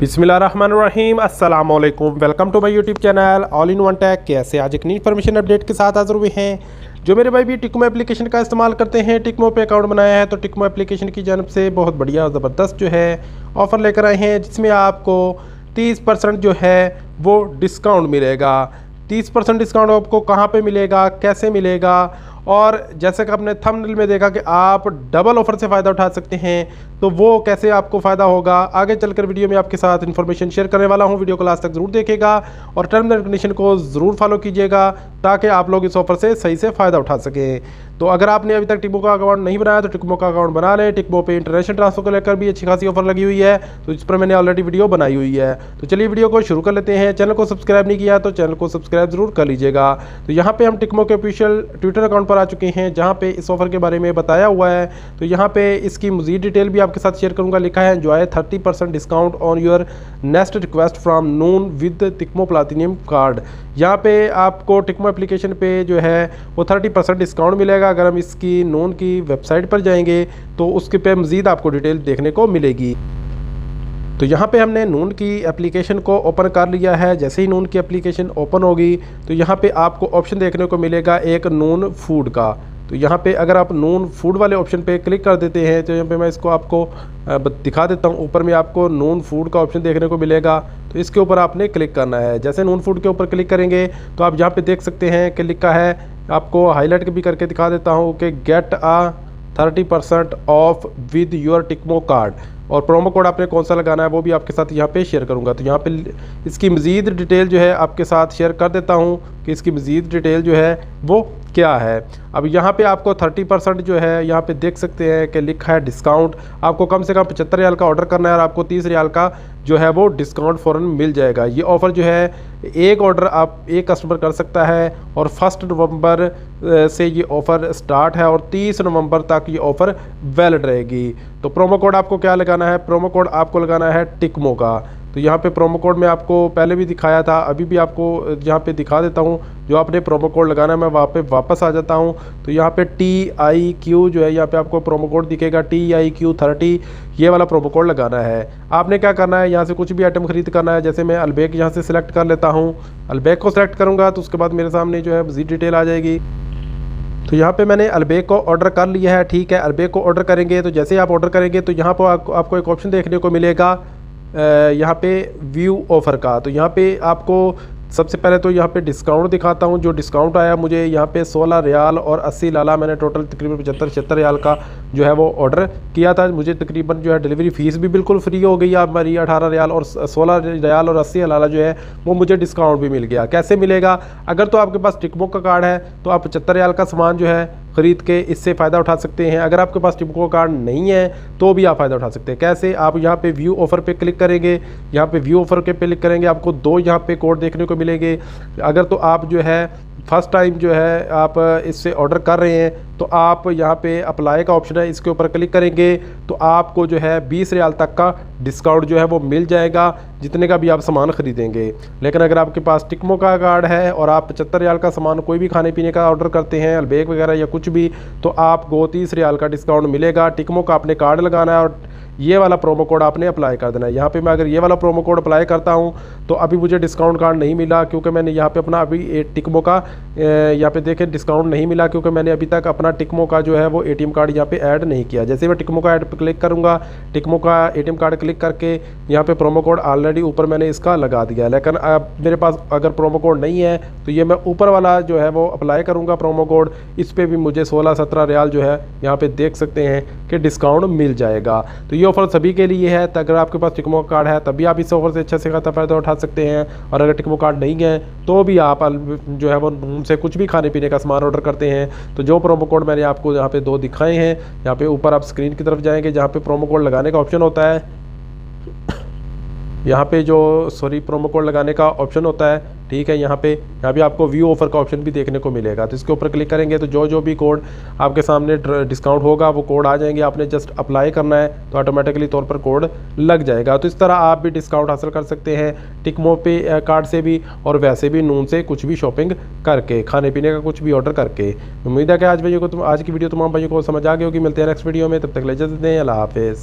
बिस्मिल्लाहिर्रहमानिर्रहीम अस्सलाम वालेकुम। Welcome to my YouTube channel all in one tech. कैसे आज एक नई इन्फॉर्मेशन अपडेट के साथ हाजिर हुए हैं। जो मेरे भाई भी टिकमो एप्लीकेशन का इस्तेमाल करते हैं, टिकमो पे अकाउंट बनाया है, तो टिकमो एप्लीकेशन की जानब से बहुत बढ़िया और ज़बरदस्त जो है ऑफ़र लेकर आए हैं, जिसमें आपको 30% जो है वो डिस्काउंट मिलेगा। 30% डिस्काउंट आपको कहाँ पे मिलेगा, कैसे मिलेगा, और जैसे कि आपने थंबनेल में देखा कि आप डबल ऑफर से फ़ायदा उठा सकते हैं, तो वो कैसे आपको फ़ायदा होगा आगे चलकर वीडियो में आपके साथ इन्फॉर्मेशन शेयर करने वाला हूं। वीडियो को लास्ट तक ज़रूर देखिएगा और टर्म्स एंड कंडीशन को ज़रूर फॉलो कीजिएगा ताकि आप लोग इस ऑफर से सही से फ़ायदा उठा सकें। तो अगर आपने अभी तक टिकमो का अकाउंट नहीं बनाया तो टिकमो का अकाउंट बना लें। टिकमो पे इंटरनेशनल ट्रांसफर को लेकर भी अच्छी खासी ऑफर लगी हुई है, तो इस पर मैंने ऑलरेडी वीडियो बनाई हुई है। तो चलिए वीडियो को शुरू कर लेते हैं। चैनल को सब्सक्राइब नहीं किया तो चैनल को सब्सक्राइब जरूर कर लीजिएगा। तो यहाँ पे हम टिकमो के ऑफिशियल ट्विटर अकाउंट पर आ चुके हैं, जहाँ पे इस ऑफर के बारे में बताया हुआ है। तो यहाँ पे इसकी मज़ीद डिटेल भी आपके साथ शेयर करूँगा। लिखा है enjoy 30% discount on your next request from noon with Tikmo platinum card. यहाँ पे आपको टिकमो एप्लीकेशन पे जो है वो 30% डिस्काउंट मिलेगा। अगर हम इसकी नून की वेबसाइट पर जाएंगे तो उसके पे मज़ीद आपको डिटेल देखने को मिलेगी। तो यहाँ पे हमने नून की एप्लीकेशन को ओपन कर लिया है। जैसे ही नून की एप्लीकेशन ओपन होगी तो यहाँ पे आपको ऑप्शन देखने को मिलेगा एक नून फूड का। तो यहाँ पे अगर आप नून फूड वाले ऑप्शन पे क्लिक कर देते हैं तो यहाँ पे मैं इसको आपको दिखा देता हूँ। ऊपर में आपको नून फूड का ऑप्शन देखने को मिलेगा, तो इसके ऊपर आपने क्लिक करना है। जैसे नून फूड के ऊपर क्लिक करेंगे तो आप यहाँ पे देख सकते हैं कि लिखा है, आपको हाईलाइट भी करके दिखा देता हूँ कि get a 30% off with your Tikmo card, और प्रोमो कोड आपने कौन सा लगाना है वो भी आपके साथ यहाँ पे शेयर करूँगा। तो यहाँ पे इसकी मज़ीद डिटेल जो है आपके साथ शेयर कर देता हूँ कि इसकी मज़ीद डिटेल जो है वो क्या है। अब यहाँ पे आपको 30% जो है यहाँ पे देख सकते हैं कि लिखा है डिस्काउंट। आपको कम से कम 75 रियाल का ऑर्डर करना है और आपको 30 रियाल का जो है वो डिस्काउंट फ़ौरन मिल जाएगा। ये ऑफ़र जो है एक ऑर्डर आप एक कस्टमर कर सकता है, और 1 नवंबर से ये ऑफ़र स्टार्ट है और 30 नवंबर तक ये ऑफ़र वैलिड रहेगी। तो प्रोमो कोड आपको क्या लगाना है, प्रोमो कोड आपको लगाना है टिकमो का। तो यहाँ पे प्रोमो कोड में आपको पहले भी दिखाया था, अभी भी आपको यहाँ पे दिखा देता हूँ। जो आपने प्रोमो कोड लगाना है, मैं वहाँ पे वापस आ जाता हूँ। तो यहाँ पे TIQ जो है यहाँ पे आपको प्रोमो कोड दिखेगा TIQ 30, ये वाला प्रोमो कोड लगाना है। आपने क्या करना है, यहाँ से कुछ भी आइटम खरीद करना है। जैसे मैं अलबेक यहाँ से सिलेक्ट कर लेता हूँ। अलबेक को सिलेक्ट करूँगा तो उसके बाद मेरे सामने जो है मज़ीद डिटेल आ जाएगी। तो यहाँ पे मैंने अलबेक को ऑर्डर कर लिया है, ठीक है। अलबेक को ऑर्डर करेंगे तो जैसे ही आप ऑर्डर करेंगे तो यहाँ पर आपको एक ऑप्शन देखने को मिलेगा यहाँ पे व्यू ऑफ़र का। तो यहाँ पे आपको सबसे पहले तो यहाँ पे डिस्काउंट दिखाता हूँ। जो डिस्काउंट आया मुझे यहाँ पे 16 रियाल और 80 लाला, मैंने टोटल तकरीबन 75-76 रियाल का जो है वो ऑर्डर किया था। मुझे तकरीबन जो है डिलीवरी फ़ीस भी बिल्कुल फ्री हो गई है हमारी 18 रियाल, और 16 रियाल और 80 लाला जो है वो मुझे डिस्काउंट भी मिल गया। कैसे मिलेगा, अगर तो आपके पास टिकमो का कार्ड है तो आप 75 रियाल का सामान जो है ख़रीद के इससे फ़ायदा उठा सकते हैं। अगर आपके पास टिकमो कार्ड नहीं है तो भी आप फ़ायदा उठा सकते हैं। कैसे, आप यहाँ पे व्यू ऑफ़र पे क्लिक करेंगे। यहाँ पे व्यू ऑफ़र के क्लिक करेंगे, आपको 2 यहाँ पे कोड देखने को मिलेंगे। अगर तो आप जो है फर्स्ट टाइम जो है आप इससे ऑर्डर कर रहे हैं तो आप यहाँ पे अप्लाई का ऑप्शन है, इसके ऊपर क्लिक करेंगे तो आपको जो है 20 रियाल तक का डिस्काउंट जो है वो मिल जाएगा, जितने का भी आप सामान ख़रीदेंगे। लेकिन अगर आपके पास टिकमो का कार्ड है और आप 75 रियाल का सामान कोई भी खाने पीने का ऑर्डर करते हैं, अलबेक वगैरह या कुछ भी, तो आपको 30 रियाल का डिस्काउंट मिलेगा। टिकमो का आपने कार्ड लगाना है और ये वाला प्रोमो कोड आपने अप्लाई कर देना है। यहाँ पे मैं अगर ये वाला प्रोमो कोड अप्लाई करता हूँ तो अभी मुझे डिस्काउंट कार्ड नहीं मिला, क्योंकि मैंने यहाँ पे अपना अभी टिकमो का यहाँ पे देखें डिस्काउंट नहीं मिला, क्योंकि मैंने अभी तक अपना टिकमो का जो है वो ATM कार्ड यहाँ पे ऐड नहीं किया। जैसे मैं टिकमो का ऐड पे क्लिक करूँगा, टिकमो का ATM कार्ड क्लिक करके यहाँ पे प्रोमो कोड ऑलरेडी ऊपर मैंने इसका लगा दिया है। लेकिन अब मेरे पास अगर प्रोमो कोड नहीं है तो ये मैं ऊपर वाला जो है वो अप्लाई करूँगा प्रोमो कोड, इस पर भी मुझे 16-17 रियाल जो है यहाँ पे देख सकते हैं कि डिस्काउंट मिल जाएगा। तो ये ऑफ़र सभी के लिए है। तो अगर आपके पास टिकमो कार्ड है तभी आप इस ऑफर से अच्छे से फ़ायदा उठा सकते हैं, और अगर टिकमो कार्ड नहीं है तो भी आप जो है वो उनसे कुछ भी खाने पीने का सामान ऑर्डर करते हैं। तो जो प्रोमो कोड मैंने आपको यहाँ पे 2 दिखाए हैं, यहाँ पे ऊपर आप स्क्रीन की तरफ जाएंगे जहाँ पे प्रोमो कोड लगाने का ऑप्शन होता है, यहाँ पे जो प्रोमो कोड लगाने का ऑप्शन होता है, ठीक है। यहाँ पे आपको व्यू ऑफ़र का ऑप्शन भी देखने को मिलेगा। तो इसके ऊपर क्लिक करेंगे तो जो भी कोड आपके सामने डिस्काउंट होगा वो कोड आ जाएंगे। आपने जस्ट अप्लाई करना है तो ऑटोमेटिकली तौर पर कोड लग जाएगा। तो इस तरह आप भी डिस्काउंट हासिल कर सकते हैं टिकमो पे कार्ड से भी, और वैसे भी नून से कुछ भी शॉपिंग करके, खाने पीने का कुछ भी ऑर्डर करके। उम्मीद है कि आज की वीडियो तमाम भाइयों को समझ आ गई होगी। मिलते हैं नेक्स्ट वीडियो में, तब तक ले इजाज़त दें। अल्लाह हाफ़िज़।